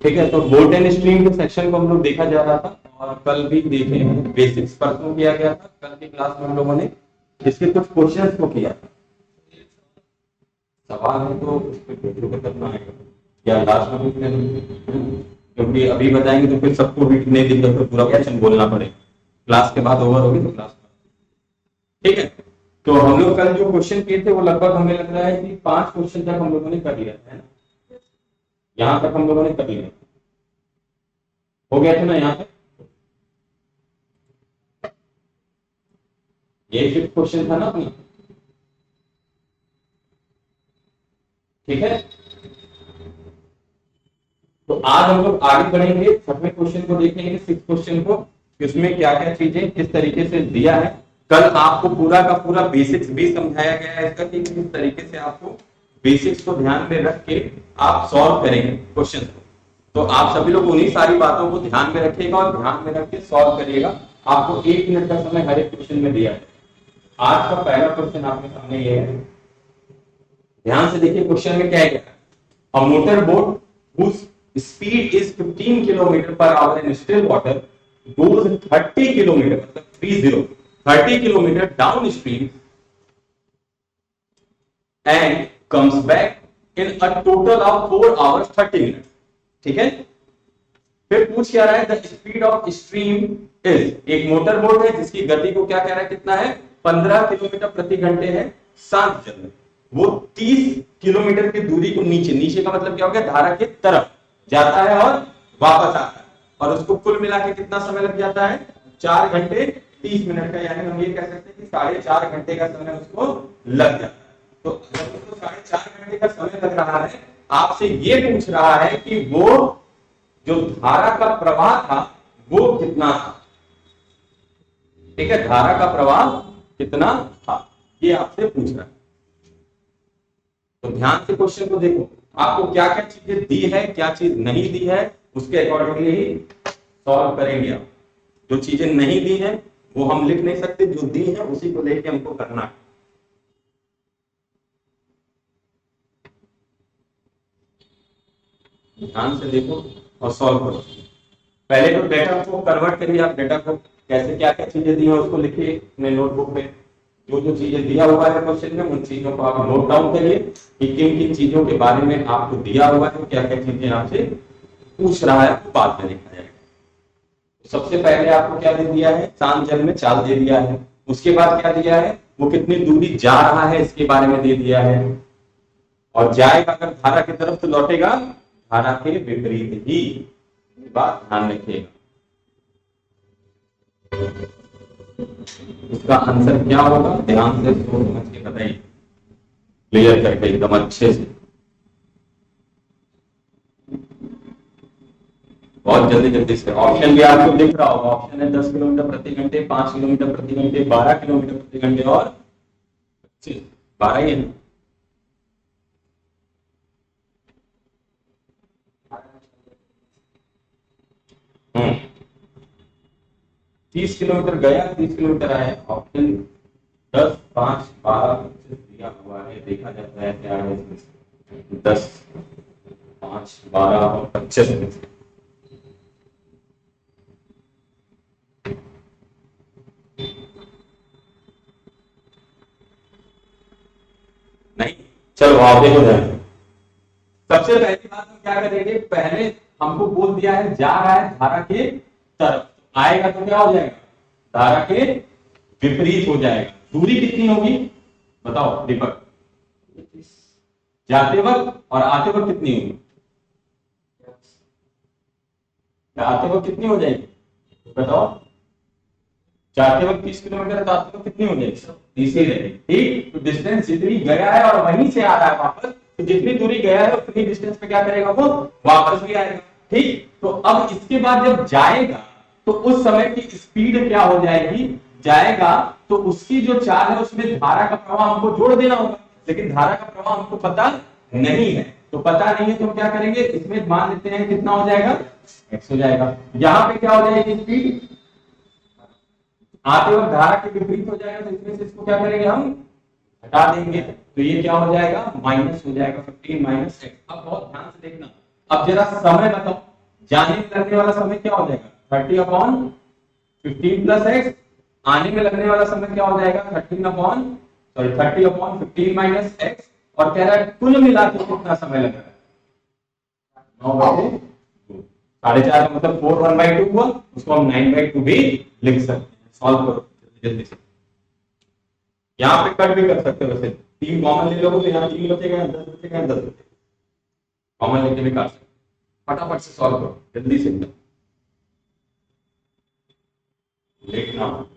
ठीक है, तो बोट एंड स्ट्रीम के सेक्शन को हम लोग देखा जा रहा था और कल भी देखे बेसिक्स परसों किया गया था। कल की क्लास में हम लोगों ने इसके कुछ क्वेश्चंस को किया था। सवाल है तो उस पर वीडियो को करना है या लास्ट में भी करेंगे? क्योंकि अभी बताएंगे तो फिर सबको वीडियो नहीं दिखेगा, तो पूरा क्वेश्चन बोलना पड़ेगा। क्लास के बाद ओवर होगी तो क्लास में, ठीक है। तो हम लोग कल जो क्वेश्चन किए थे वो लगभग हमें लग रहा है कि 5 क्वेश्चन तक हम लोगों ने कर लिया है ना, यहां तक हम लोगों ने कर लिया, हो गया था ना यहाँ तक। ये 5th क्वेश्चन था ना अपना, ठीक है। तो आज हम लोग आगे बढ़ेंगे, 6वें क्वेश्चन को देखेंगे, 6th क्वेश्चन को, इसमें क्या क्या चीजें किस तरीके से दिया है। कल आपको पूरा का पूरा बेसिक्स भी समझाया गया है इसका कि किस तरीके से आपको बेसिक्स को ध्यान में रख के आप सॉल्व करेंगे क्वेश्चन को। तो आप सभी लोग उन्हीं सारी बातों को ध्यान में रखिएगा और ध्यान में रख के सॉल्व करिएगा। आपको 1 मिनट का समय हर एक क्वेश्चन में दिया है। आज का पहला क्वेश्चन आपके सामने ये है, ध्यान से देखिए क्वेश्चन में क्या है। अ motor boat whose speed is 15 kilometre per hour in still water goes 30 kilometre, मतलब 30 kilometre down stream and comes back in a total of 4 hours 30 minutes, ठीक है। फिर पूछ क्या रहा है, the speed of stream is, एक मोटर बोट है जिसकी गति को क्या कह रहा है, कितना है, 15 किलोमीटर प्रति घंटे है शांत जल में। वो 30 किलोमीटर की दूरी को नीचे का मतलब क्या हो गया, धारा के तरफ जाता है और वापस आता है, और उसको कुल मिला के कितना समय लग जाता है, 4 घंटे 30 मिनट का, यानी हम ये कह सकते हैं कि 4.5 घंटे का समय उसको लग जाता है। तो अगर उसको 4.5 घंटे का समय लग रहा है, आपसे ये पूछ रहा है कि वो जो धारा का प्रवाह था वो कितना था, ठीक है, धारा का प्रवाह कितना था, ये आपसे पूछ रहा है। तो ध्यान से क्वेश्चन को देखो, आपको क्या क्या चीजें दी है, क्या चीज नहीं दी है, उसके अकॉर्डिंगली ही सॉल्व करेंगे आप। जो चीजें नहीं दी है वो हम लिख नहीं सकते, जो दी है उसी को लेके हमको करना है। ध्यान से देखो और सॉल्व करो। पहले तो डेटा को कन्वर्ट करिए, आप डेटा को कैसे क्या क्या चीजें दी है उसको लिखिए अपने नोटबुक में। जो चीजें दिया हुआ है क्वेश्चन में उन चीजों को आप नोट डाउन करिए कि किन किन चीजों के बारे में आपको दिया हुआ है, क्या क्या चीजें आपसे पूछ रहा है, बाद में देखा जाएगा। सबसे पहले आपको क्या दे दिया है, शांत जल में चाल दे दिया है। उसके बाद क्या दिया है, वो कितनी दूरी जा रहा है इसके बारे में दे दिया है, और जाएगा अगर धारा की तरफ तो लौटेगा धारा के विपरीत ही, बात ध्यान रखिएगा। इसका आंसर क्या होगा, ध्यान से सोच समझ के बताइए, क्लियर करके एकदम अच्छे से, बहुत जल्दी से। ऑप्शन भी आपको दिख रहा होगा, ऑप्शन है 10 किलोमीटर प्रति घंटे, 5 किलोमीटर प्रति घंटे, 12 किलोमीटर प्रति घंटे और 12 ही है ना। हम्म, 30 किलोमीटर गया, 30 किलोमीटर आया। ऑप्शन 10, 5, 12, 25 दिया हुआ है, देखा जाता है क्या है इसमें, 10, 5, 12 और 25 नहीं। चलो आप देखो ध्यान। सबसे पहली बात हम क्या करेंगे, पहले हमको बोल दिया है जा रहा है धारा के तरफ, आएगा तो क्या हो जाएगा, धारा के विपरीत हो जाएगा। दूरी कितनी होगी बताओ दीपक, जाते वक्त और आते वक्त कितनी होगी, आते वक्त कितनी हो जाएगी बताओ, जाते वक्त 30 किलोमीटर, तो आते वक्त कितनी हो जाएगी, 30 ही रहेगी, ठीक। तो डिस्टेंस जितनी गया है और वहीं से आ रहा है वापस, तो जितनी दूरी गया है उतनी डिस्टेंस पे क्या करेगा, वो वापस भी आएगा, ठीक। तो अब इसके बाद जब जाएगा तो उस समय की स्पीड क्या हो जाएगी, जाएगा तो उसकी जो चाल है उसमें धारा का प्रवाह हमको जोड़ देना होगा, लेकिन धारा का प्रवाह हमको पता नहीं है। तो पता नहीं है तो क्या करेंगे, इसमें मान लेते हैं कितना हो जाएगा, x हो जाएगा। यहाँ पे क्या हो जाएगी स्पीड, आते वक्त धारा के विपरीत हो जाएगा, तो इसमें से इसको क्या करेंगे हम हटा देंगे, तो ये क्या हो जाएगा, माइनस हो जाएगा 15 - x। अब बहुत ध्यान से देखना, अब जरा समय बताओ, जाने में लगने वाला समय क्या हो जाएगा 30/15 प्लस एक्स, आने में लगने वाला समय क्या हो जाएगा 30/15 माइनस एक्स, और कह रहा है कुल मिला के कितना समय लग रहा है 9/2। 4.5 का मतलब 4 1/2 हुआ, उसको हम 9/2 भी लिख सकते हैं। सॉल्व करो जल्दी से। यहाँ पे कट भी कर सकते हो, वैसे 3 कॉमन ले लोगे तो यहाँ 3 बचेगा, 10 बचेगा, 10 बचेगा, कॉमन लेके भी काट सकते। फटाफट से सॉल्व करो जल्दी से, लेट ना हो।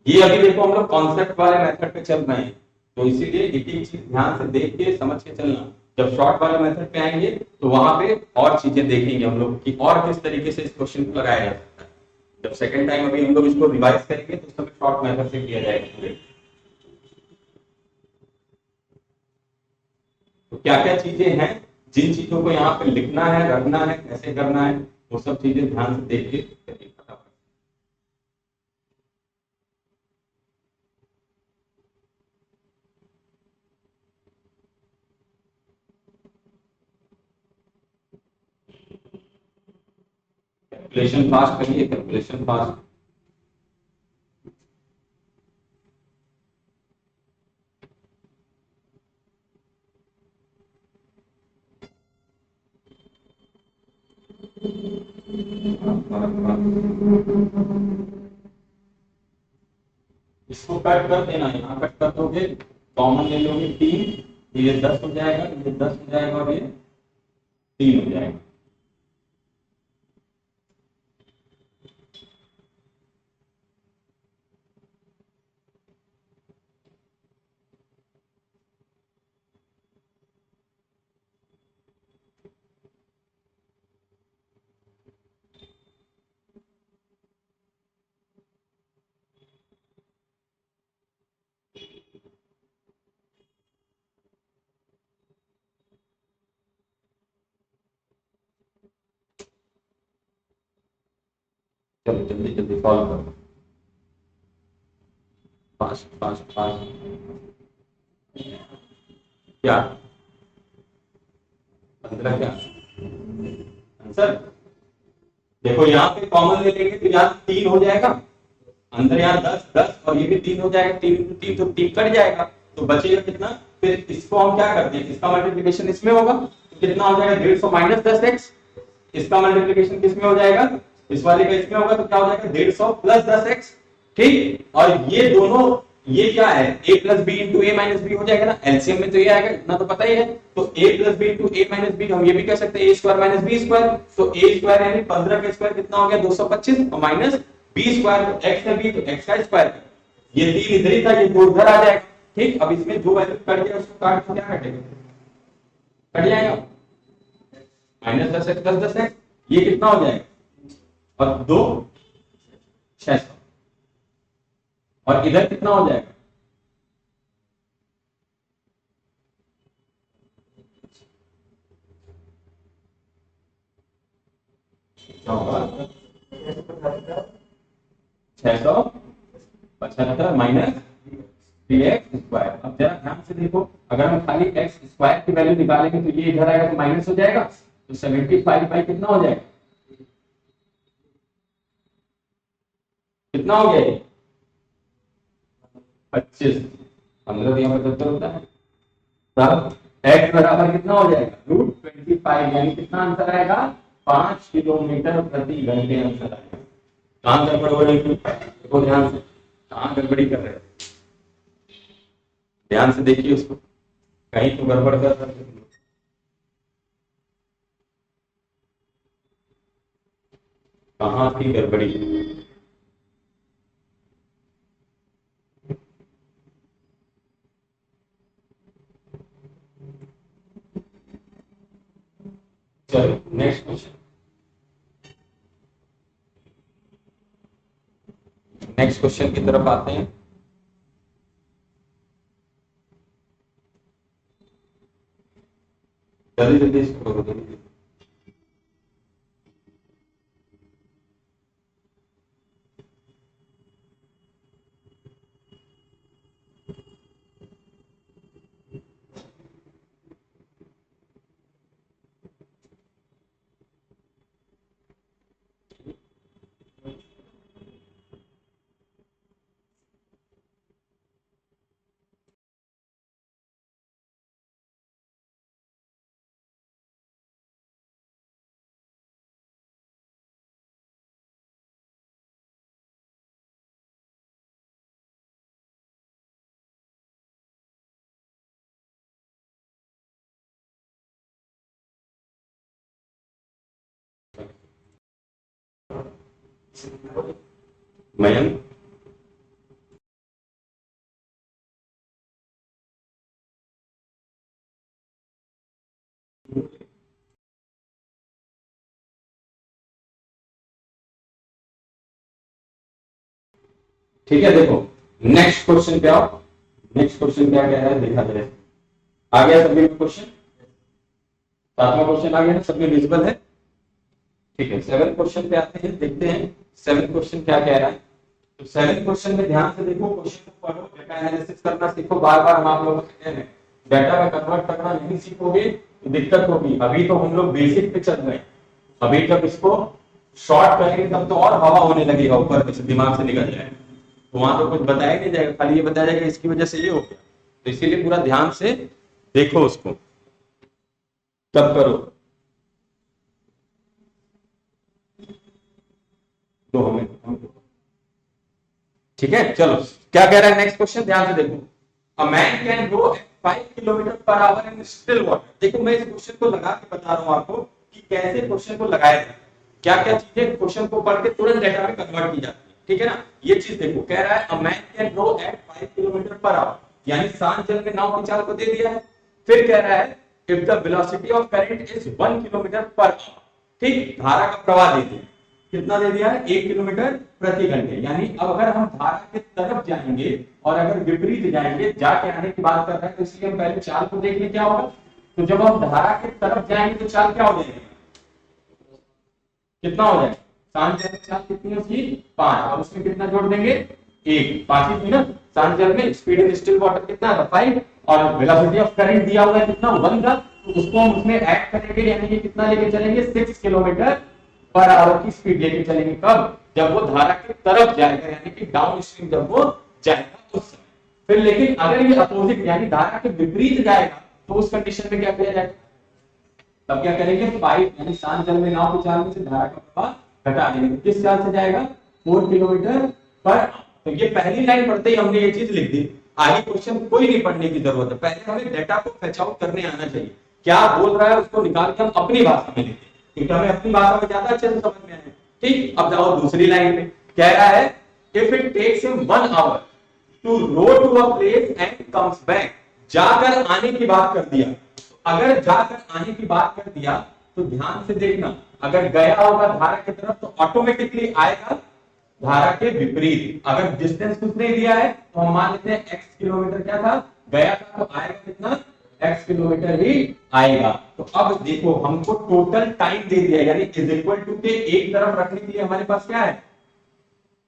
ये अभी देखो हम लोग कॉन्सेप्ट वाले मेथड पे चल रहे हैं, तो इसीलिए एक एक चीज ध्यान से देख के समझ के चलना। जब शॉर्ट वाले मेथड पे आएंगे तो वहां पे और चीजें देखेंगे हम लोग कि और किस तरीके से इस क्वेश्चन को लगाया जा सकता है। जब सेकंड टाइम अभी हम लोग इसको रिवाइज करेंगे तो उस समय शॉर्ट मेथड से किया जाएगा। तो क्या क्या चीजें हैं, जिन चीजों को यहाँ पे लिखना है, रखना है, कैसे करना है, वो सब चीजें ध्यान से देख के करिए फटाफट। कैलकुलेशन फास्ट करिए, कैलकुलेशन फास्ट। इसको कट कर देना, यहाँ कट कर दोगे, कॉमन ले लोगे 3, ये 10 हो जाएगा, ये 10 हो जाएगा, और ये 3 हो जाएगा। चलो जल्दी जल्दी सॉल्व करो, फास्ट फास्ट फास्ट। क्या 15 क्या आंसर? देखो यहाँ पे कॉमन ले लेंगे तो यहाँ 3 हो जाएगा, अंदर यहाँ 10 10 और ये भी 3 हो जाएगा, 3 into 3 तो 3 कट जाएगा, तो बचेगा कितना? फिर इसको हम क्या करते हैं, इसका मल्टीप्लिकेशन इसमें होगा तो कितना हो जाएगा 150 माइनस 10x। इसका मल्टीप्लिकेशन किसमें हो जाएगा, इस वाले का इसमें होगा, तो क्या हो जाएगा 150 प्लस 10x। ठीक, और ये दोनों, ये क्या है a plus B into A minus B हो जाएगा ना, एलसीएम में तो ये आएगा, इतना तो पता ही है। तो a plus B into A minus B, हम ये भी कह सकते हैं a square minus B square. तो a स्क्वायर यानी 15 का स्क्वायर कितना हो गया 225, और माइनस बी स्क्वायर, तो x है b तो x का स्क्वायर, ये 3 इधर ही था, ये 2 उधर आ जाएगा। ठीक, अब इसमें जो वैल्यू कट गया उसको काट के क्या कटेगा, कट जाएगा माइनस 10x प्लस 10x, ये कितना हो जाएगा, और 2 600, और इधर कितना हो जाएगा, क्या होगा 675 माइनस 3x स्क्वायर। अब जरा ध्यान से देखो, अगर हम खाली x स्क्वायर की वैल्यू निकालेंगे तो ये इधर आएगा तो माइनस हो जाएगा, तो 75 बाई कितना हो जाएगा, कितना हो गया ये 25, 15 दिया 75 होता है। तब x बराबर कितना हो जाएगा √25, यानी कितना आंसर आएगा 5 किलोमीटर प्रति घंटे आंसर आएगा। कहां गड़बड़ हो रही है, देखो ध्यान से, कहां गड़बड़ी कर रहे हैं, ध्यान से देखिए उसको, कहीं तो गड़बड़ कर रहे हैं। कहां की गड़बड़ी, चलो नेक्स्ट क्वेश्चन, नेक्स्ट क्वेश्चन की तरफ आते हैं। जल्दी जल्दी इसको करो, जल्दी। मयंक, ठीक है। देखो नेक्स्ट क्वेश्चन पे आओ। नेक्स्ट क्वेश्चन क्या कह रहा है देखा जाए। आ गया सभी क्वेश्चन? सातवां क्वेश्चन आ गया ना, सबके विजिबल है? ठीक है, सेवन क्वेश्चन पे आते हैं, देखते हैं सेवन क्वेश्चन क्या कह रहा है। तो सेवन क्वेश्चन में ध्यान से देखो, क्वेश्चन को पढ़ो, डेटा एनालिसिस करना सीखो। बार बार हम आप लोगों को कहते हैं डेटा में कन्वर्ट करना नहीं सीखोगे तो दिक्कत होगी। अभी तो हम लोग बेसिक पे चल रहे हैं, अभी जब इसको शॉर्ट करेंगे तब तो और हवा होने लगेगा, ऊपर दिमाग से निकल जाएगा। तो वहां तो कुछ बताया नहीं जाएगा, खाली ये बताया जाएगा इसकी वजह से ये हो गया। तो इसीलिए पूरा ध्यान से देखो उसको, तब करो। तो हमें ठीक है, चलो क्या कह रहा है नेक्स्ट क्वेश्चन, ध्यान से देखो। A man can go 5 kilometre per hour in still water. देखो मैं इस क्वेश्चन को लगा के बता रहा हूं आपको कि कैसे क्वेश्चन को लगाया जाए, क्या क्या चीजें क्वेश्चन को पढ़ के तुरंत डेटा में कन्वर्ट की जाती है, ठीक है ना। ये चीज देखो, कह रहा है a man can go at 5 kilometre per hour, यानी शांत जल में नाव की चाल को दे दिया है। फिर कह रहा है if the velocity of current is 1 kilometre per hour, ठीक, धारा का प्रवाह दे दिया। कितना दे दिया है? 1 किलोमीटर प्रति घंटे। यानी अब अगर हम धारा की तरफ जाएंगे और अगर विपरीत जाएंगे, जाके आने की बात कर रहे हैं, तो इसलिए हम पहले चाल को देख लें क्या होगा। तो जब हम धारा की तरफ जाएंगे तो चाल क्या हो जाएगी, कितना हो जाएगा? शांत जल में चाल कितनी है उसकी? 5। अब उसमें कितना जोड़ देंगे? 1। 5 ही थी ना शांत जल में। स्पीड इन स्टिल वाटर कितना था? 5। और वेलोसिटी ऑफ करंट दिया हुआ है कितना? 1 का। तो उसको हम उसमें ऐड करेंगे, यानी कि कितना लेके चलेंगे? 6 किलोमीटर पर आवर की स्पीड लेके चलेंगे। कब? जब वो धारा की तरफ जाएगा, यानी कि डाउन स्ट्रीम जब वो जाएगा उस समय। फिर लेकिन अगर ये अपोजिट यानी धारा के विपरीत जाएगा तो उस कंडीशन में क्या किया जाएगा? तब क्या करेंगे? 5 यानी शांत जल में नाव की चाल में से धारा का प्रवाह घटा देंगे। किस चाल से जाएगा? 4 किलोमीटर पर। तो ये पहली लाइन पढ़ते ही हमने ये चीज लिख दी। आगे क्वेश्चन कोई नहीं पढ़ने की जरूरत है, पहले हमें डेटा को फैच आउट करने आना चाहिए। क्या बोल रहा है उसको निकाल के हम अपनी भाषा में लिखें, क्योंकि हमें अपनी भाषा में ज्यादा अच्छे से समझ में आए। ठीक, अब जाओ दूसरी लाइन में। कह रहा है if it takes him 1 hour to row to a place and comes back, जाकर आने की बात कर दिया। अगर जाकर आने की बात कर दिया तो ध्यान से देखना, अगर गया होगा धारा की तरफ तो ऑटोमेटिकली आएगा धारा के विपरीत। अगर डिस्टेंस कुछ नहीं दिया है तो हम मान लेते हैं x किलोमीटर क्या था, गया था, तो आएगा कितना? x किलोमीटर ही आएगा। तो अब देखो हमको टोटल टाइम दे दिया, यानी इज इक्वल टू के एक तरफ रखने के लिए हमारे पास क्या है?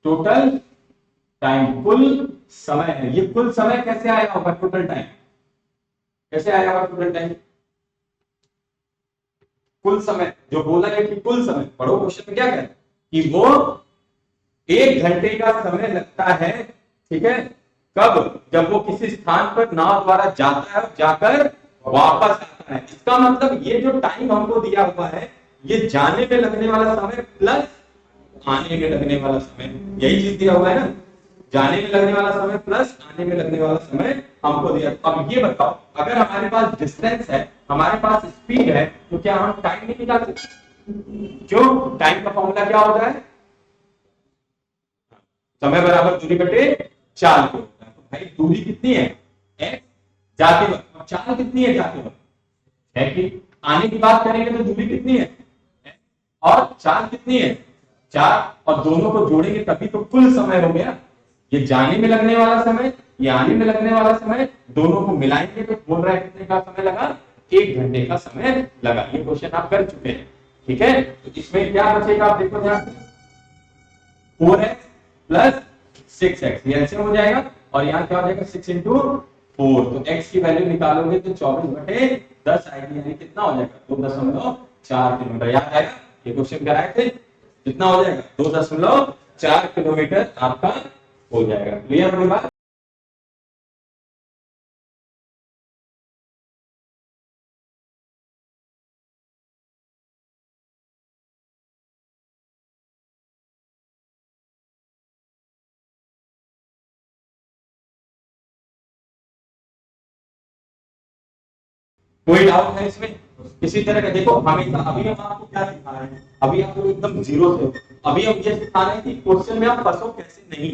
टोटल टाइम, कुल समय है। ये कुल समय कैसे आया होगा? टोटल टाइम कैसे आया होगा? टोटल टाइम, कुल समय जो बोला है कि कुल समय, पढ़ो क्वेश्चन में क्या कहता है कि वो 1 घंटे का समय लगता है, ठीक है। कब? जब वो किसी स्थान पर नाव द्वारा जाता है, जाकर वापस आता है। इसका मतलब ये जो टाइम हमको दिया हुआ है, ये जाने में लगने वाला समय प्लस आने में लगने वाला समय, यही चीज दिया हुआ है ना। जाने में लगने वाला समय प्लस आने में लगने वाला समय हमको दिया। अब ये बताओ, अगर हमारे पास डिस्टेंस है, हमारे पास स्पीड है, तो क्या हम टाइम नहीं निकाल सकते? जो टाइम का फॉर्मूला क्या होता है? समय बराबर दूरी बटे चाल को। भाई दूरी कितनी है? x, जाते वक्त। और चाल कितनी है जाते वक्त? है कि आने की बात करेंगे तो दूरी कितनी है? और चाल कितनी है? 4। और दोनों को जोड़ेंगे तभी तो कुल समय हो गया। ये जाने में लगने वाला समय, ये आने में लगने वाला समय, दोनों को मिलाएंगे तो बोल रहा है कितने का समय लगा? 1 घंटे का समय लगा। ये क्वेश्चन आप कर चुके हैं, ठीक है। तो इसमें क्या बचेगा आप देखो ध्यान से, 4x प्लस 6x, ये ऐसे हो जाएगा। और यहाँ क्या हो जाएगा? 6 इंटू 4। तो x की वैल्यू निकालोगे तो 24/10 आएगी, यानी कितना हो जाएगा? 2.4 किलोमीटर। याद आएगा ये क्वेश्चन कराए थे? कितना हो जाएगा? 2.4 किलोमीटर आपका हो जाएगा। क्लियर होगी बात? कोई डाउट है इसमें? किसी तरह का देखो हमेशा, अभी हम आपको क्या सिखा रहे हैं, अभी आप लोग एकदम जीरो से हो, अभी हम ये सिखा रहे हैं कि क्वेश्चन में आप फंसो कैसे नहीं।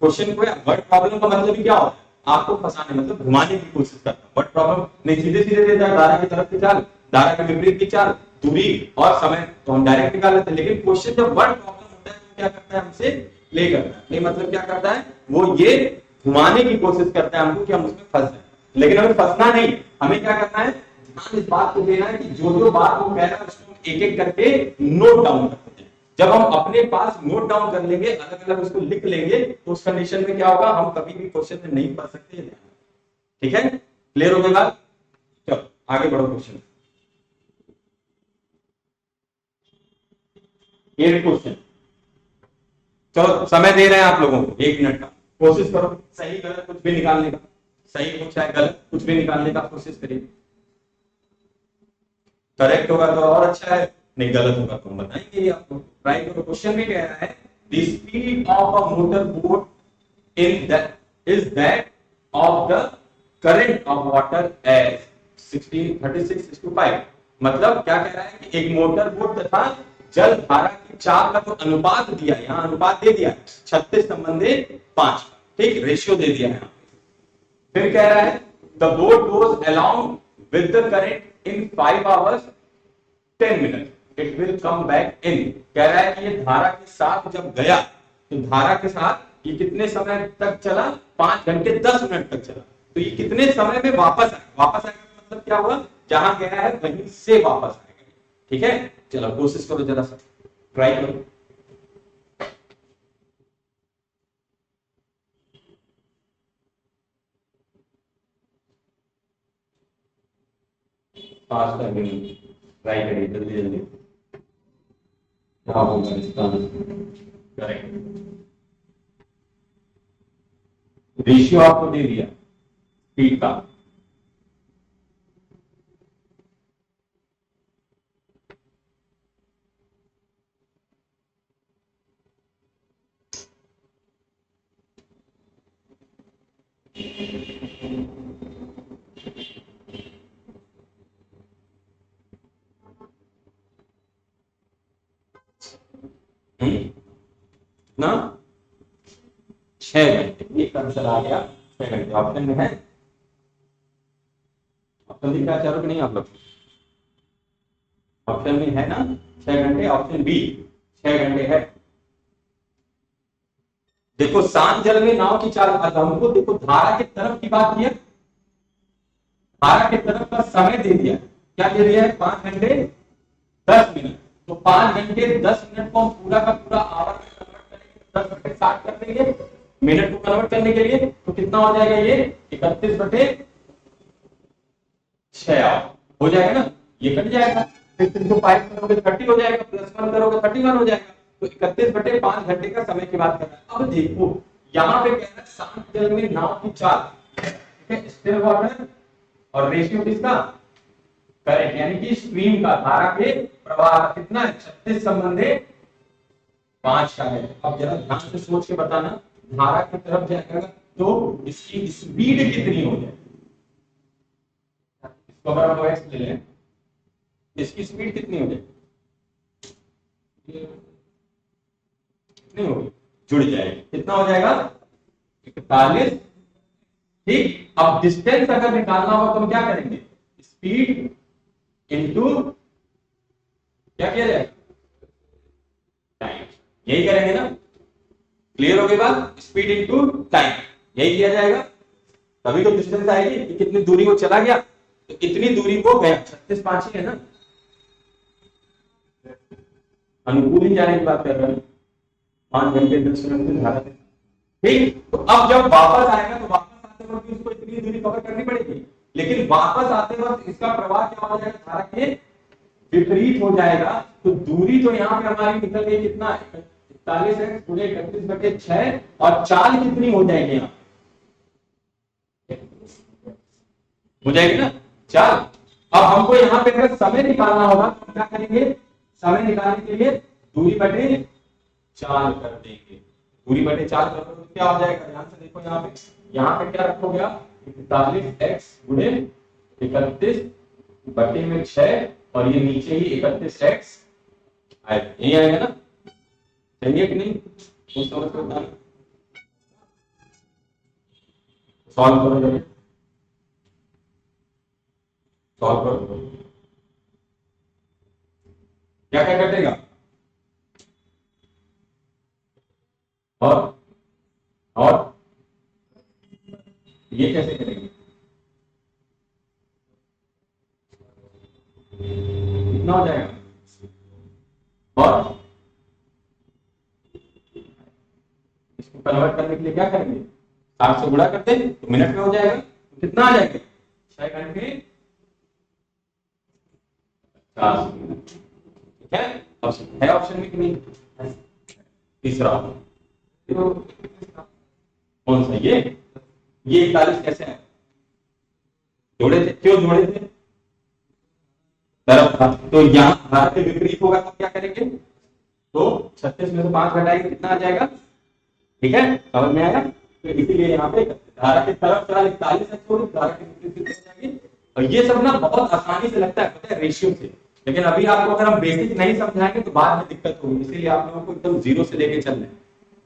क्वेश्चन को वर्ड प्रॉब्लम का मतलब ही क्या होता है, आपको फंसाने मतलब घुमाने की कोशिश करता है। वर्ड प्रॉब्लम नहीं सीधे सीधे देता है, धारा की तरफ की चाल, धारा के विपरीत की चाल, दूरी और समय तो हम डायरेक्ट निकाल लेते हैं। लेकिन क्वेश्चन जब वर्ड प्रॉब्लम होता है तो क्या करता है, हमसे प्ले करता है। प्ले मतलब क्या करता है, वो ये घुमाने की कोशिश करता है हमको कि हम उसमें फंस जाए। लेकिन हमें फंसना नहीं, हमें क्या करना है, ध्यान इस बात को देना है कि जो जो बात वो कह रहा है उसको एक एक करके नोट डाउन करते हैं। जब हम अपने पास नोट डाउन कर लेंगे, अलग अलग उसको लिख लेंगे, तो उस कंडीशन में क्या होगा, हम कभी भी क्वेश्चन में नहीं पढ़ सकते। ठीक है, क्लियर हो गई बात? चलो आगे बढ़ो। क्वेश्चन 8 क्वेश्चन, चलो समय दे रहे हैं आप लोगों को 1 मिनट का, कोशिश करो सही गलत कुछ भी निकालने का, सही हो चाहे गलत कुछ भी निकालने का कोशिश करिए। करेक्ट होगा तो और अच्छा है, नहीं गलत होगा तो हम बताएंगे आपको। ट्राई करो। क्वेश्चन में कह रहा है the speed of a motor boat in that is that of the current of water as 1636:5। मतलब क्या कह रहा है कि एक मोटर बोट तथा जल धारा की चाल का तो अनुपात दिया, यहाँ अनुपात दे दिया 36:5, ठीक, रेशियो दे दिया है। फिर कह रहा है the boat goes along with the current in 5 hours 10 minutes it will come back in. कह रहा है कि ये धारा के साथ जब गया तो धारा के साथ ये कितने समय तक चला, 5 घंटे 10 मिनट तक चला। तो ये कितने समय में वापस आएगा, वापस आएगा मतलब क्या हुआ, जहां गया है वहीं से वापस आएगा। ठीक है, चलो कोशिश करो, जरा सा ट्राई करो। पास ट्राई करिए जल्दी जल्दी। क्या होगा इसका करेक्ट, रेशियो आपको दे दिया स्पीड का। ना 6 घंटे, एक आंसर आ गया 6 घंटे। ऑप्शन में है, ऑप्शन दिख रहा है चारों कि नहीं आप लोग? ऑप्शन में है ना 6 घंटे, ऑप्शन बी 6 घंटे है। देखो शांत जल में नाव की चाल, हमको देखो धारा की तरफ की बात की है, धारा की तरफ का समय दे दिया, क्या दे दिया है, 5 घंटे 10 मिनट। तो 5 घंटे 10 मिनट को हम पूरा का पूरा आवर में कन्वर्ट करेंगे, 10 बटे 60 कर देंगे मिनट को कन्वर्ट करने के लिए। तो कितना हो जाएगा ये 31/6 हो जाएगा ना, ये कट जाएगा, फिर 305 करोगे 30 हो जाएगा, +1 करोगे 31 हो जाएगा। तो 31/5 घंटे का समय की बात कर रहा है। अब देखो यहाँ पे कह रहा है शांत जल में नाव की चाल, ठीक है, स्टिल वाटर, और रेशियो किसका, करंट यानी कि स्ट्रीम का, धारा के प्रवाह का कितना है, 36/5 का है। अब जरा ध्यान से सोच के बताना, धारा की तरफ जाएगा तो इसकी स्पीड कितनी हो जाएगी, इसको अगर हम एक्स ले लें, इसकी स्पीड कितनी हो जाएगी, कितनी होगी, जुड़ जाएगी, कितना हो जाएगा 41। ठीक, अब डिस्टेंस अगर निकालना हो तो हम क्या करेंगे, स्पीड इनटू क्या किया जाएगा, टाइम, यही करेंगे ना। क्लियर हो गई बात, स्पीड इनटू टाइम यही किया जाएगा, तभी तो डिस्टेंस आएगी कि कितनी दूरी वो चला गया। तो इतनी दूरी को गया 36/5 ही है ना, अनुकूल ही जाने की बात कर रहे हैं, 5 घंटे 10 मिनट में धारा। ठीक, तो अब जब वापस आएगा तो वापस आते वक्त उसको इतनी दूरी कवर करनी पड़ेगी, लेकिन वापस आते वक्त इसका प्रवाह क्या हो जाएगा, धारा के विपरीत हो जाएगा। तो दूरी तो यहाँ पे हमारी निकल गई, कितना है 41x गुणे 31/6, और चाल कितनी हो जाएगी, यहाँ हो जाएगी ना चाल। अब हमको यहाँ पे अगर समय निकालना होगा तो क्या करेंगे, समय निकालने के लिए दूरी बटे 4 कर देंगे। दूरी बटे 4 कर दो तो क्या हो जाएगा, ध्यान से देखो यहाँ पे क्या रखोगे आप, 41x गुणे 31/6 और ये नीचे ही 31x आएगा, यही आएगा ना, चाहिए कि नहीं? कुछ समझ में आता है? सॉल्व करो जरा, सॉल्व करो, क्या क्या कटेगा और ये कैसे करेंगे, कितना हो जाएगा, और इसको कन्वर्ट करने के लिए क्या करेंगे, 60 से गुणा करते हैं तो मिनट में हो जाएगा, तो कितना आ जाएगा, 6 घंटे 40 मिनट। ठीक है, ऑप्शन है, ऑप्शन में कि नहीं? तीसरा तो कौन सा, ये 41 कैसे है, जोड़े थे, क्यों जोड़े थे, तरफ था, तो यहाँ धारा के विपरीत होगा तो क्या करेंगे, तो 36 में से 5 घटाएंगे, कितना आ जाएगा, ठीक है, समझ में आया? तो इसीलिए यहाँ पे धारा की तरफ चाल 41 है, छोड़ धारा के विपरीत कितने हो जाएंगे। और ये सब ना बहुत आसानी से लगता है, पता है, रेशियो से, लेकिन अभी आपको अगर हम बेसिक नहीं समझाएंगे तो बाद में दिक्कत होगी, इसीलिए आप लोगों को एकदम जीरो से लेके चल रहे हैं,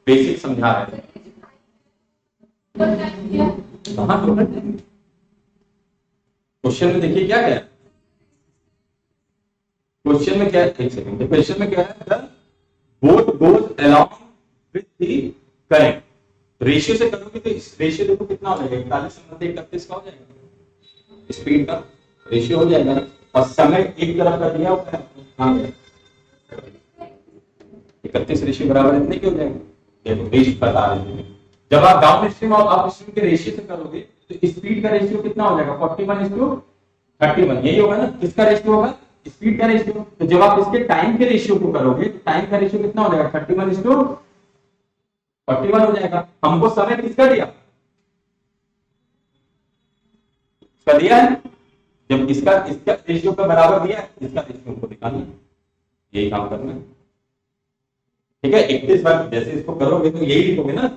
बेसिक समझा रहे हैं। कहाँ टोटल क्वेश्चन में देखिए क्या है, क्वेश्चन में क्या है, एक सेकंड, क्वेश्चन में क्या है, boat goes along with the current, ratio से करोगे तो इस रेशियो देखो कितना हो जाएगा, 41 का हो जाएगा, स्पीड का रेशियो हो जाएगा, और समय एक तरफ का दिया हुआ है, हाँ 31 रेशियो बराबर इतने की हो जाएगा, देखो रेशियो बता रहे हैं, जब आप डाउन स्ट्रीम और अप स्ट्रीम के रेशियो से करोगे तो स्पीड का रेशियो कितना हो जाएगा, 41:31, यही होगा ना, किसका रेशियो होगा, स्पीड का रेशियो, तो जब आप इसके टाइम के रेशियो को करोगे तो टाइम का रेशियो कितना हो जाएगा, 31:41 हो जाएगा। हमको समय किसका दिया, इसका दिया है, जब इसका इसका रेशियो का बराबर दिया है, इसका रेशियो हमको निकालना है, यही काम करना है, ठीक है। 31 बार जैसे इसको करोगे तो यही लिखोगे ना,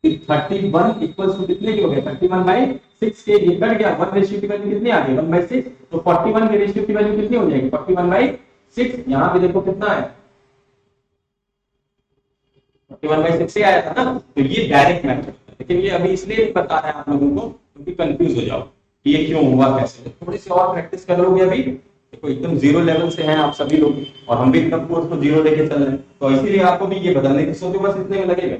31 इक्वल्स टू कितने की हो गया, 31/6 के, ये कट गया, 1 रेशियो की वैल्यू कितनी आ गई, 1/6, तो 41 के रेशियो की वैल्यू कितनी हो जाएगी, 41/6, यहाँ पे देखो कितना है, 41/6 से आया था ना, तो ये डायरेक्ट मेथड है, लेकिन ये अभी इसलिए नहीं बता रहे हैं आप लोगों को क्योंकि कंफ्यूज हो जाओ कि ये क्यों हुआ कैसे, थोड़ी सी और प्रैक्टिस कर लोगे, अभी देखो एकदम जीरो लेवल से हैं आप सभी लोग, और हम भी एकदम कोर्स को जीरो लेके चल रहे हैं, तो इसीलिए आपको भी ये बताने की सोचो, बस इतने में लगेगा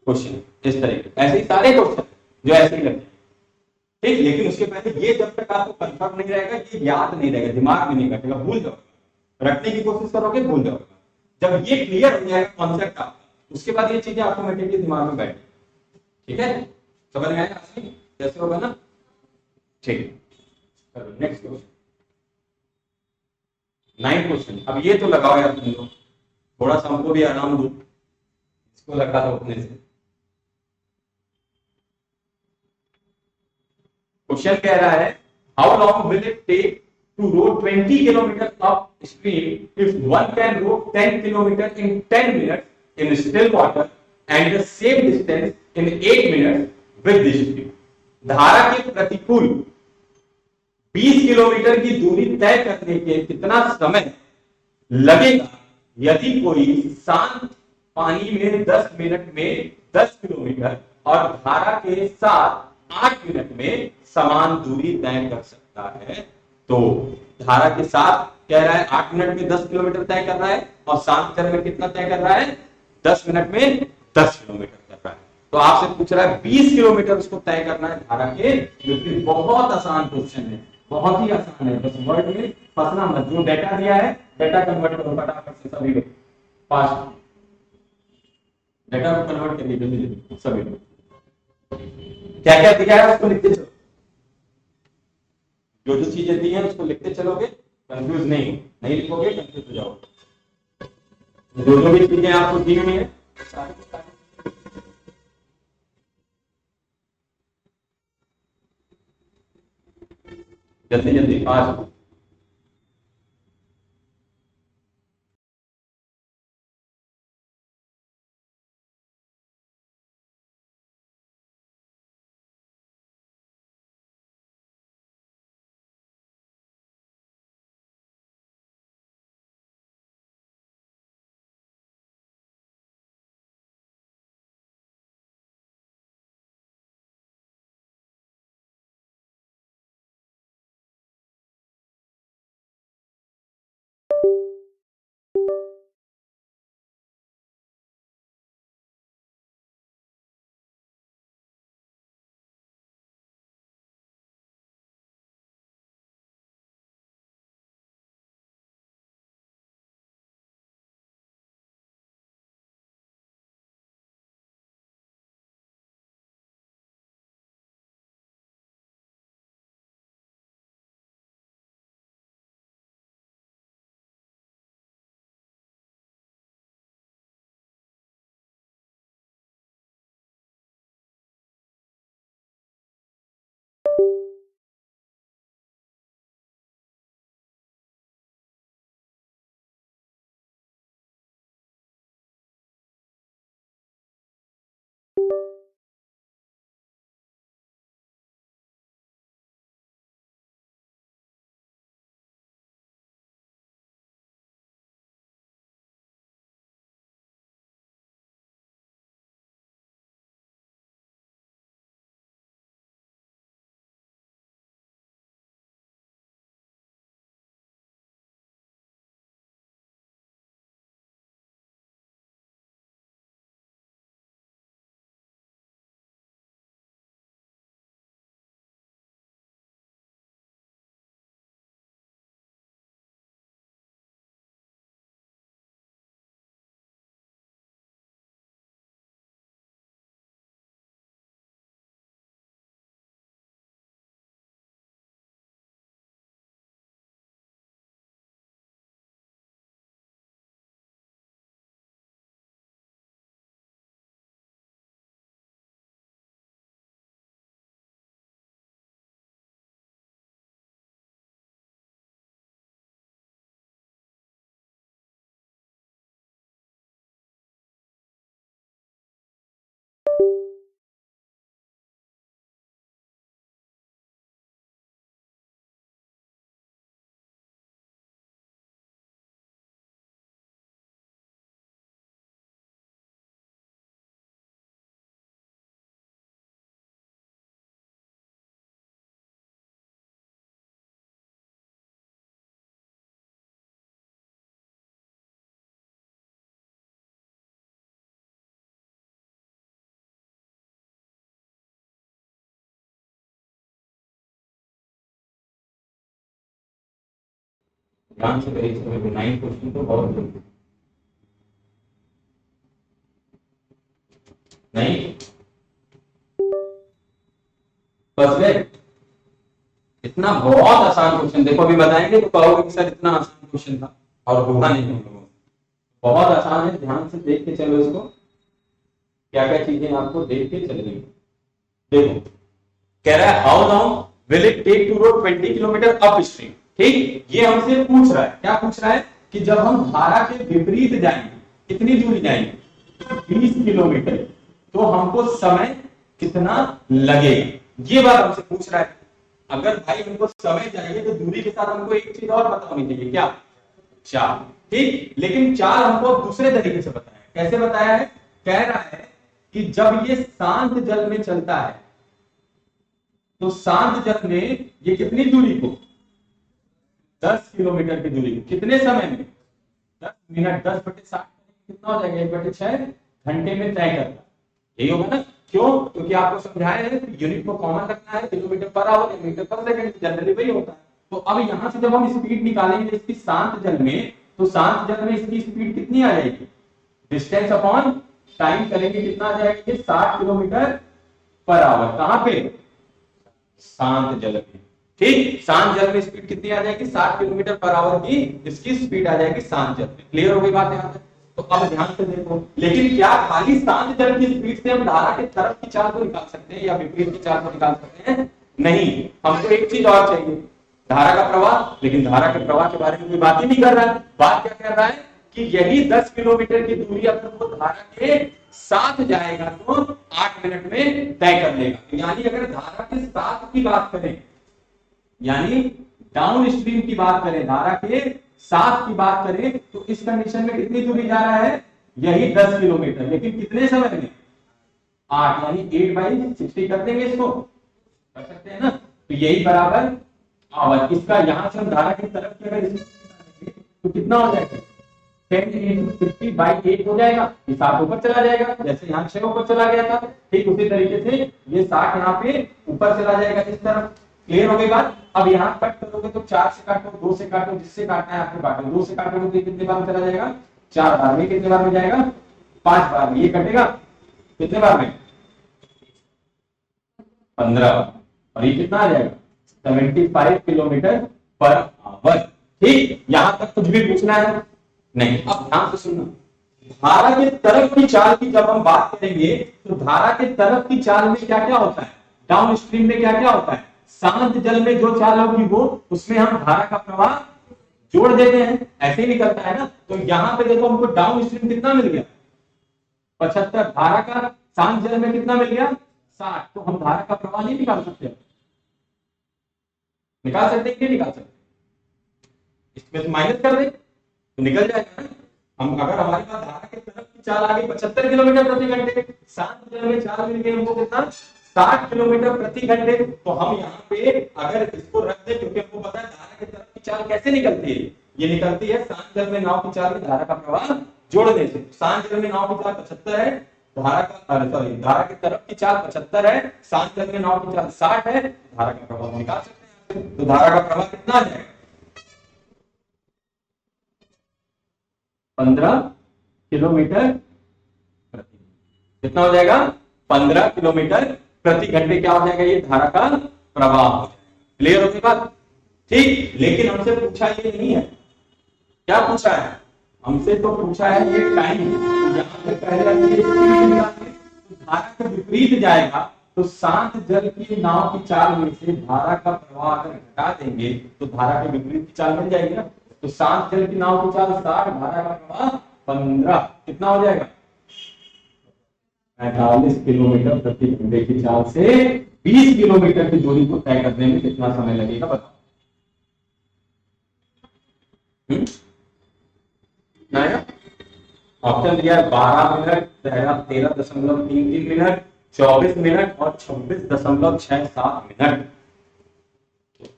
क्वेश्चन, इस तरीके ऐसे ही सारे क्वेश्चन जो ऐसे ही लगते हैं, ठीक, लेकिन उसके पहले ये जब तक आपको कंफर्म नहीं रहेगा, ये याद नहीं रहेगा, दिमाग में नहीं बैठेगा, भूल जाओगे, रखने की कोशिश करोगे भूल जाओगे, जब ये क्लियर हो जाएगा कॉन्सेप्ट आपका, उसके बाद ये चीजें ऑटोमेटिकली दिमाग में बैठेगी, ठीक है, समझ में आएगा कैसे होगा ना, ठीक, चलो नेक्स्ट क्वेश्चन, 9 क्वेश्चन, अब ये तो लगाओ यार तुम लोग, थोड़ा सा हमको भी आराम दो, इसको लगा दो अपने से। क्वेश्चन कह रहा है, how long will it take to row 20 kilometres upstream if one can row 10 kilometres in 10 minutes in still water and the same distance in 8 minutes with this speed. धारा के प्रतिकूल 20 किलोमीटर की दूरी तय करने के कितना समय लगेगा यदि कोई शांत पानी में 10 मिनट में 10 किलोमीटर और धारा के साथ 8 मिनट में समान दूरी तय कर सकता है। तो धारा के साथ कह रहा है 8 मिनट में 10 किलोमीटर तय कर रहा है, और शांत जल में कितना तय कर रहा है, 10 मिनट में 10 किलोमीटर कर रहा है। तो आपसे पूछ रहा है 20 किलोमीटर उसको तय करना है धारा के विपरीत। बहुत आसान क्वेश्चन है, बहुत ही आसान है, बस वर्ड में फंसना मत, जो डेटा दिया है डेटा कन्वर्ट करो फटाफट से सभी लोग, फास्ट डेटा को कन्वर्ट करिए जल्दी सभी लोग, क्या क्या दिया है उसको लिखते चलो, जो जो चीजें दी हैं उसको लिखते चलोगे, कंफ्यूज नहीं लिखोगे कंफ्यूज हो जाओगे। जो जो भी चीजें आपको दी हुई है जल्दी जल्दी फास्ट ध्यान से करिए सभी, 9 क्वेश्चन तो बहुत जल्दी नहीं बस में इतना बहुत आसान क्वेश्चन। देखो अभी बताएंगे तो कहोगे कि सर इतना आसान क्वेश्चन था और होगा नहीं हम लोगों को। बहुत आसान है, ध्यान से देख के चलो इसको, क्या क्या चीजें आपको देख के चलनी। देखो कह रहा है how long will it take to row 20 kilometres upstream. ठीक, ये हमसे पूछ रहा है, क्या पूछ रहा है कि जब हम धारा के विपरीत जाएंगे कितनी दूरी जाएंगे, 20 किलोमीटर, तो हमको समय कितना लगेगा, ये बात हमसे पूछ रहा है। अगर भाई हमको समय चाहिए तो दूरी के साथ हमको एक चीज और पता होनी चाहिए, क्या, चाल। ठीक, लेकिन चाल हमको दूसरे तरीके से बताया है। कैसे बताया है, कह रहा है कि जब ये शांत जल में चलता है तो शांत जल में ये कितनी दूरी को, 10 किलोमीटर की दूरी को कितने समय में, 10 मिनट, 10/60 कितना हो जाएगा, 1/6 घंटे में तय करता। यही होगा ना, क्यों, क्योंकि आपको समझाया है यूनिट को कॉमन रखना है, किलोमीटर पर आवर, मीटर पर सेकंड, जनरली वही होता है। तो अब यहां से जब हम स्पीड निकालेंगे इसकी शांत जल में, तो शांत जल में इसकी स्पीड कितनी आ जाएगी, डिस्टेंस अपॉन टाइम करेंगे कितना आ जाएगा, 60 किलोमीटर पर आवर। कहां पे, शांत जल में। ठीक, शांत जल में स्पीड कितनी आ जाएगी, 60 किलोमीटर पर आवर की इसकी स्पीड आ जाएगी शांत जल में। क्लियर हो गई बात यहां तक? तो अब ध्यान से देखो, लेकिन क्या खाली शांत जल की स्पीड से हम धारा के तरफ की चाल को निकाल सकते हैं या विपरीत की चाल को निकाल सकते हैं? नहीं, हमको एक चीज और चाहिए, धारा का प्रवाह। लेकिन धारा के प्रवाह के बारे में कोई बात ही नहीं कर रहा है। बात क्या कर रहा है कि यही 10 किलोमीटर की दूरी अगर वो धारा के साथ जाएगा तो 8 मिनट में तय कर लेगा। यानी अगर धारा के साथ की बात करें, यानी डाउन स्ट्रीम की बात करें, धारा के साथ की बात करें, तो इस कंडीशन में कितनी दूरी जा रहा है, यही 10 किलोमीटर, लेकिन कितने समय में, 8, यानी 8/60 कर देंगे, इसको कर सकते हैं ना। तो यही बराबर आवर, इसका यहां से हम धारा की तरफ की अगर तो कितना हो जाएगा, 10 × 60/8 हो जाएगा। ये 7 ऊपर चला जाएगा, जैसे यहाँ 6 ऊपर चला गया था, ठीक उसी तरीके से ये 60 यहाँ पे ऊपर चला जाएगा इस तरफ। क्लियर हो गई बात? अब यहाँ कट करोगे तो 4 से काटो, 2 से काटो, जिससे काटना है आपको काटो। 2 से काटोगे तो कितने बार में चला जाएगा, 4 बार में। कितने बार में जाएगा, 5 बार में। ये कटेगा कितने बार में, 15 बार। और ये कितना आ जाएगा, 75 किलोमीटर पर आवर। ठीक, यहां तक कुछ भी पूछना है नहीं। अब ध्यान से सुनना, धारा के तरफ की चाल की जब हम बात करेंगे तो धारा के तरफ की चाल में क्या क्या होता है, डाउन स्ट्रीम में क्या क्या होता है, शांत जल में जो चाल होगी वो उसमें हम धारा का प्रवाह जोड़ देते हैं, ऐसे ही निकलता है ना। तो यहां पे देखो हमको डाउन स्ट्रीम कितना मिल गया 75, धारा का शांत जल में कितना मिल गया 60। तो हम धारा का प्रवाह नहीं निकाल सकते, निकाल सकते कि नहीं निकाल सकते, इसमें से माइनस कर दे तो निकल जाएगा ना। हम अगर हमारे पास धारा की तरफ की चाल आ गई 75 किलोमीटर प्रति घंटे, शांत जल में चाल मिल गई हमको कितना 60 किलोमीटर प्रति घंटे, तो हम यहाँ पे अगर इसको रख दे, क्योंकि हमको पता है धारा की तरफ की चाल कैसे निकलती है, ये निकलती है शांत जल में नाव की चाल में धारा का प्रवाह जोड़ने से। शांत जल में नाव की चाल 75 है, धारा का सॉरी धारा की तरफ की चाल 75 है, शांत जल में नाव की चाल 60 है, धारा का प्रवाह निकाल सकते हैं। तो धारा का प्रवाह कितना आ जाएगा 15 किलोमीटर प्रति, कितना हो जाएगा 15 किलोमीटर प्रति घंटे क्या हो जाएगा, ये धारा का प्रवाह हो जाएगा। क्लियर होगी बात? ठीक, लेकिन हमसे पूछा ये नहीं है, क्या पूछा है हमसे, तो पूछा है ये टाइम। तो यहाँ पे पहले ये धारा के विपरीत जाएगा, तो शांत जल की नाव की चाल में से धारा का प्रवाह अगर घटा देंगे तो धारा के विपरीत की चाल मिल जाएगी ना। तो शांत जल की नाव की चाल 60, धारा का प्रवाह 15, कितना हो जाएगा 45 किलोमीटर प्रति घंटे की चाल से 20 किलोमीटर की दूरी को तय करने में कितना समय लगेगा बताओ। ऑप्शन दिया है 12 मिनट, 13.33 मिनट, 24 मिनट और 26.67 मिनट।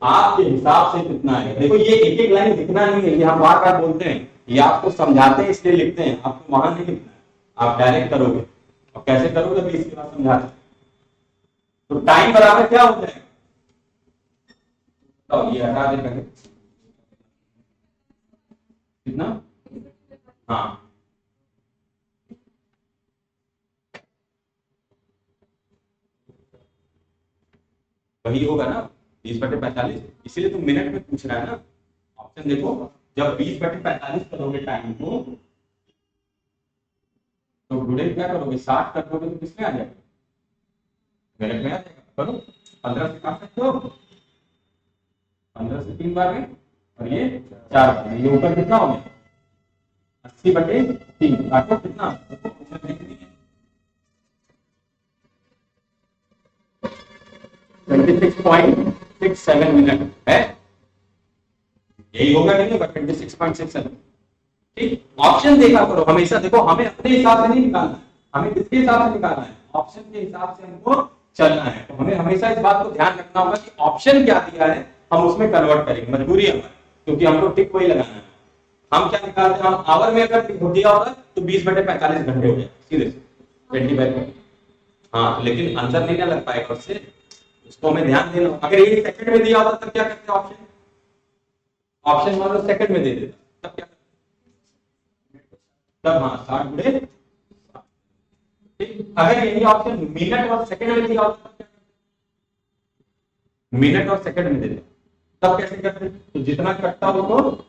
आपके हिसाब से कितना है? देखो ये एक एक लाइन लिखना नहीं है, ये हम बार बार बोलते हैं, ये आपको समझाते हैं इसलिए लिखते हैं, आपको वहां नहीं लिखना है, आप डायरेक्ट करोगे। और कैसे करोगे भी इसके बाद समझाते हैं। तो टाइम बराबर क्या होता है, तो ये हटा दे पहले कितना, हाँ वही होगा ना 20/45, इसीलिए तो मिनट में पूछ रहा है ना। ऑप्शन देखो, जब 20/45 करोगे टाइम को, तो गुणे क्या करोगे 60 कर दोगे तो किसमें आ जाएगा मिनट में आ जाएगा। करो 15 से काट सकते हो, 15 से 3 बार में और ये 4 बार में, ये ऊपर कितना हो गया 80/3 काटो कितना 26.67 मिनट है, यही होगा कि नहीं होगा 26.67। ठीक, ऑप्शन देखा करो हमेशा, देखो हमें अपने हिसाब से नहीं निकालना है, हमें किसके हिसाब से निकालना है, ऑप्शन के हिसाब से हमको चलना है। तो हमें हमेशा इस बात को ध्यान रखना होगा कि ऑप्शन क्या दिया है हम उसमें कन्वर्ट करेंगे, मजबूरी है हमारी, क्योंकि हमको टिक वही लगाना है। हम क्या निकालते हैं, हम आवर में अगर टिक दिया होगा तो 20/45 घंटे हो गया सीधे 20/5। हाँ लेकिन आंसर नहीं ना लग पाएगा उससे, उसको हमें ध्यान देना। अगर ये सेकंड में दिया होता तब क्या करते ऑप्शन, ऑप्शन मान लो सेकंड में दे देता तब क्या, तब हाँ 60 ठीक। अगर यही ऑप्शन मिनट और सेकंड में दिया होता तब क्या, मिनट और सेकंड में दे देता तब कैसे करते, तो जितना कटता हो तो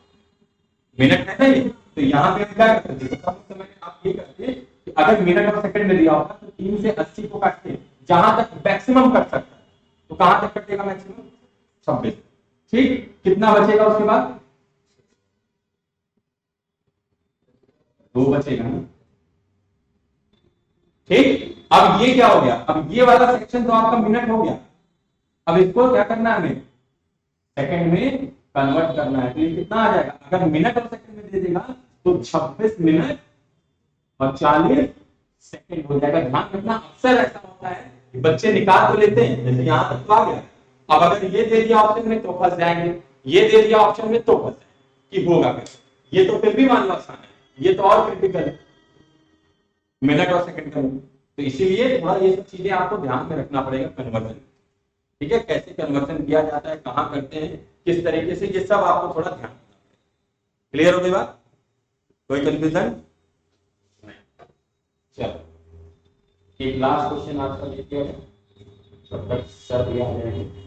मिनट है ना ये, तो यहाँ पे हम क्या करते हैं समय आप ये करते कि अगर मिनट और सेकंड में दिया होगा तो 3 से 80 को काटते जहां तक मैक्सिमम कट सकता है, तो कहां तक कटेगा मैक्सिमम 26। ठीक, कितना बचेगा उसके बाद 2 बचेगा ना। ठीक, अब ये क्या हो गया, अब ये वाला सेक्शन तो आपका मिनट हो गया, अब इसको क्या करना है हमें सेकंड में कन्वर्ट करना है। तो ये कितना आ जाएगा, अगर मिनट और सेकंड में दे देगा तो 26 मिनट और 40 सेकंड हो जाएगा। ध्यान रखना अक्सर ऐसा होता है कि बच्चे निकाल तो लेते हैं, जैसे यहां तक तो आ गया, अब अगर ये दे दिया ऑप्शन में तो फंस जाएंगे, ये दे दिया ऑप्शन में तो फंस जाएंगे कि होगा कैसे, ये तो फिर भी मान लो आसान है, ये तो और क्रिटिकल है मिनट और सेकंड का। तो इसीलिए थोड़ा ये सब चीजें आपको ध्यान में रखना पड़ेगा कन्वर्जन, ठीक है, कैसे कन्वर्जन किया जाता है, कहां करते हैं, किस तरीके से, ये सब आपको थोड़ा ध्यान रखना पड़ेगा। क्लियर हो गई बात, कोई कंफ्यूजन? चलो एक लास्ट क्वेश्चन आपका देखिए, तब तक सर भी आ जाएंगे।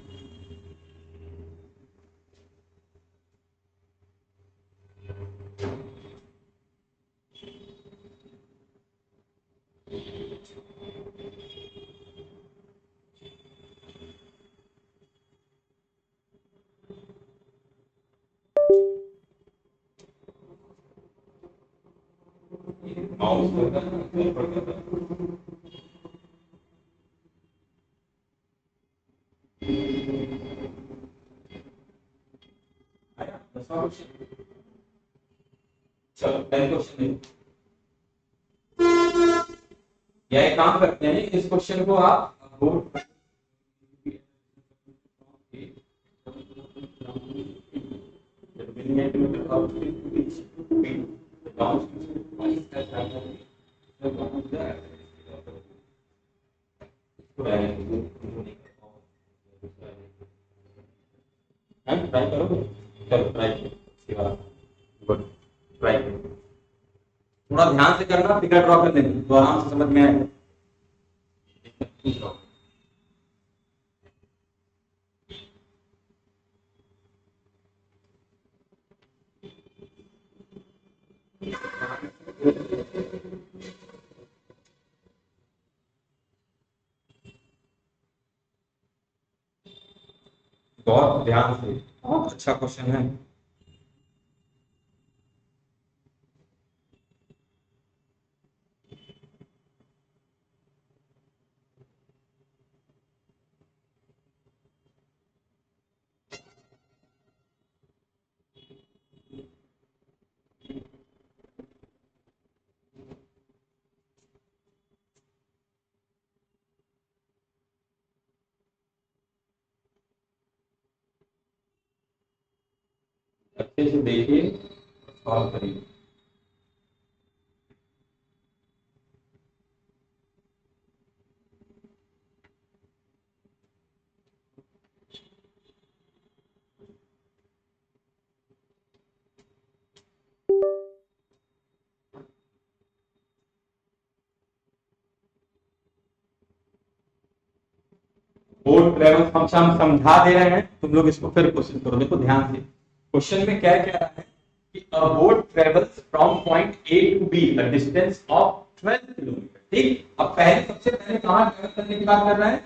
माउस पर आया 10वां क्वेश्चन। चलो 10 क्वेश्चन या एक काम करते हैं, इस क्वेश्चन को आप ट्राई करो। चलो ट्राई करो, गुड, ट्राई करो। थोड़ा ध्यान से करना, फिगर ड्रॉ करने तो आराम से समझ में आएगा। बहुत ध्यान से, बहुत अच्छा क्वेश्चन है। अच्छे से देखिए, सॉल्व करिए। बोर्ड ट्रेवल फंक्शन हम समझा दे रहे हैं, तुम लोग इसको फिर कोशिश करो। देखो ध्यान से, क्वेश्चन में क्या कह रहा है कि a boat travels from point A to B a distance of 12 kilometres. ठीक, अब पहले सबसे पहले कहां ट्रेवल करने की बात कर रहा है?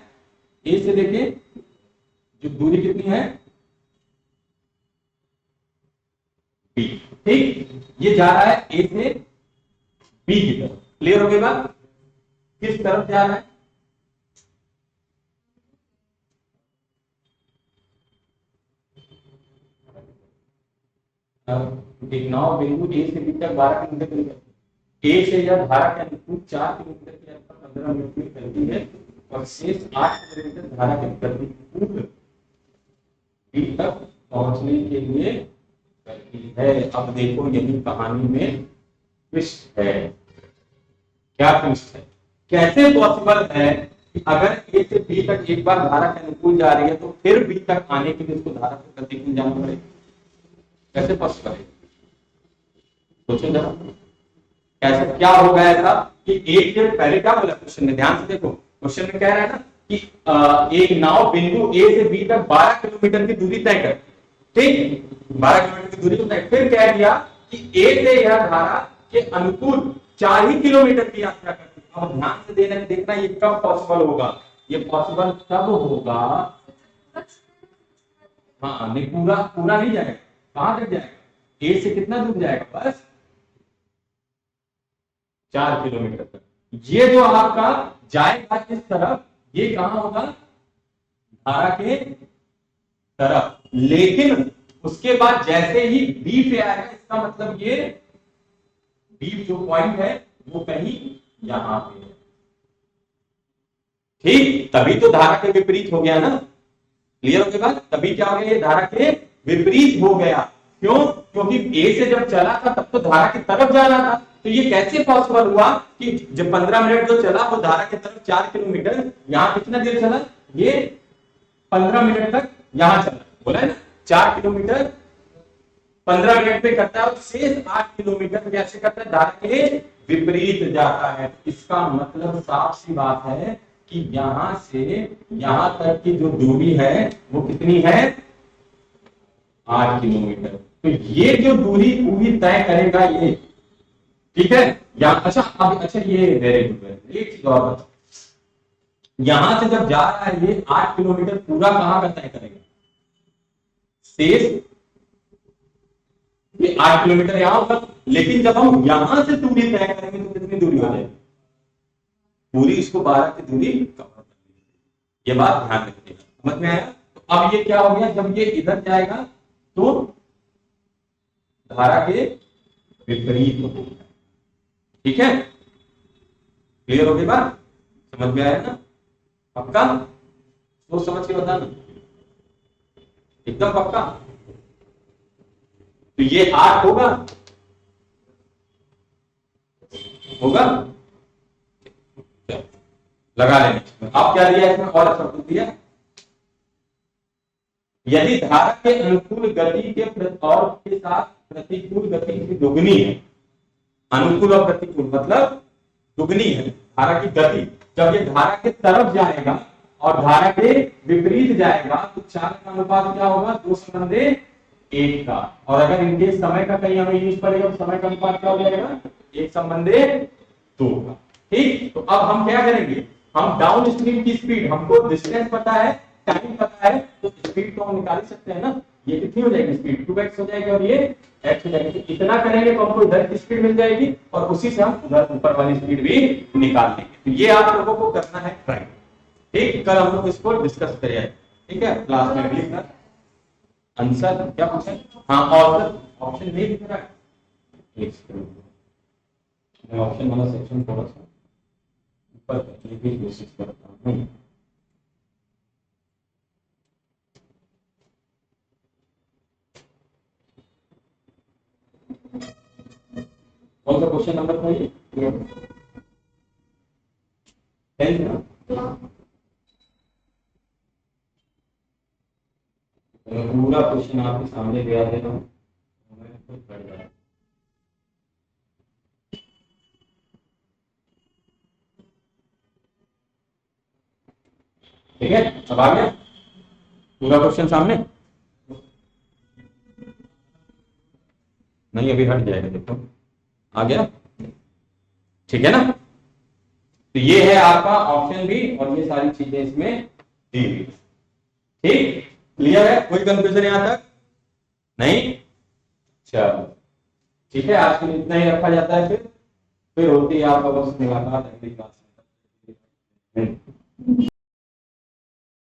ए से देखिए जो दूरी कितनी है, बी। ठीक, ये जा रहा है ए से बी की तरफ। क्लियर हो गई बात? किस तरफ जा रहा है? एक नाव बिंदु ए से बी तक 12 किलोमीटर दूरी, ए से यह धारा के अनुकूल 4 किलोमीटर की अंतर 15 मिनट में चलती है और शेष 8 किलोमीटर धारा के प्रतिकूल बी तक पहुंचने के लिए करती है। अब देखो यही कहानी में ट्विस्ट है। क्या ट्विस्ट है? कैसे पॉसिबल है कि अगर ए से बी तक एक बार धारा के अनुकूल जा रही है तो फिर बी तक आने के लिए उसको धारा के प्रतिकूल जाना पड़ेगा? कैसे पॉसिबल है? सोचो जरा, कैसे, क्या होगा ऐसा कि एक के पहले क्या बोला क्वेश्चन में? ध्यान से देखो, क्वेश्चन में कह रहा है ना कि एक नाव बिंदु ए से बी तक 12 किलोमीटर की दूरी तय करती है। ठीक, 12 किलोमीटर की दूरी को तय, फिर कह दिया कि ए से यह धारा के अनुकूल 4 ही किलोमीटर की यात्रा करती है। अब ध्यान से देखना ये कब पॉसिबल होगा? ये पॉसिबल तब होगा, हाँ नहीं, पूरा पूरा नहीं जाएगा। कहां तक जाएगा? ए से कितना दूर जाएगा? बस 4 किलोमीटर तक। ये जो आपका जाएगा किस तरफ? ये कहां होगा? धारा के तरफ। लेकिन उसके बाद जैसे ही बी पे आएगा, इसका मतलब ये बी जो पॉइंट है वो कहीं यहां पे है। ठीक, तभी तो धारा के विपरीत हो गया ना। क्लियर हो गया बात? तभी क्या हो गया? ये धारा के विपरीत हो गया। क्यों? क्योंकि ए से जब चला था तब तो धारा की तरफ जा रहा था। तो ये कैसे पॉसिबल हुआ कि जब 15 मिनट जो चला वो धारा की तरफ 4 किलोमीटर, यहां कितना देर चला? ये 15 मिनट तक यहां चला, बोला है ना 4 किलोमीटर 15 मिनट में करता है और शेष 8 किलोमीटर कैसे करता है? धारा के विपरीत जाता है। इसका मतलब साफ सी बात है कि यहां से यहां तक की जो दूरी है वो कितनी है? 8 किलोमीटर। तो ये जो दूरी पूरी तय करेगा ये, ठीक है? अच्छा अब अच्छा, ये वेरी गुड। एक चीज और बताओ, यहां से जब जा रहा है ये 8 किलोमीटर पूरा कहां का तय करेगा? शेष ये 8 किलोमीटर यहाँ होगा, लेकिन जब हम यहां से दूरी तय करेंगे तो कितनी दूरी हो जाएगी, पूरी इसको 12 की दूरी कवर करनी। ये बात ध्यान रखिएगा, समझ में आया। तो अब ये क्या हो गया, जब ये इधर जाएगा तो धारा के विपरीत होगा, ठीक है, क्लियर हो गई बात, समझ में आया ना, पक्का, सोच समझ के बताना, एकदम पक्का। तो ये 8 होगा, होगा, लगा लेंगे। अब क्या दिया इसमें, और अच्छा दिया, यदि धारा के अनुकूल गति के और के साथ प्रतिकूल गति की दुगनी है, अनुकूल और प्रतिकूल मतलब दुगनी है धारा की गति, जब ये धारा के तरफ जाएगा और धारा के विपरीत जाएगा तो चालक का अनुपात क्या होगा, 2:1 का। और अगर इनके समय का कहीं हमें यूज पड़ेगा तो समय का अनुपात क्या हो जाएगा, 1:2 का। ठीक, तो अब हम क्या करेंगे, हम डाउन स्ट्रीम की स्पीड, हमको डिस्टेंस पता है, टाइम पता है, तो स्पीड तो हम निकाल ही सकते हैं ना। ये कितनी हो जाएगी स्पीड, 2x हो जाएगी और ये x हो जाएगी। तो इतना करेंगे तो हमको इधर की स्पीड मिल जाएगी और उसी से हम उधर ऊपर वाली स्पीड भी निकाल लेंगे। तो ये आप लोगों को करना है ट्राई, ठीक, कल हम लोग इसको डिस्कस करेंगे, ठीक है, क्लास में भी लिखना आंसर क्या पूछा, हाँ ऑप्शन नहीं दिख रहा है, मैं ऑप्शन वाला सेक्शन थोड़ा सा ऊपर करने की कोशिश करता हूँ। कौन सा क्वेश्चन नंबर था ये, 10 ना, पूरा क्वेश्चन आपके सामने दिया है ना, ठीक है, अब आ गया पूरा क्वेश्चन सामने, नहीं अभी हट जाएगा, देखो आ गया, ठीक है ना। तो ये है आपका ऑप्शन भी और ये सारी चीजें इसमें दी हुई, ठीक, क्लियर है, कोई कंफ्यूजन यहां तक नहीं, चलो ठीक है, आज के लिए इतना ही रखा जाता है, फिर होती है आपका बस मुलाकात अगली क्लास में।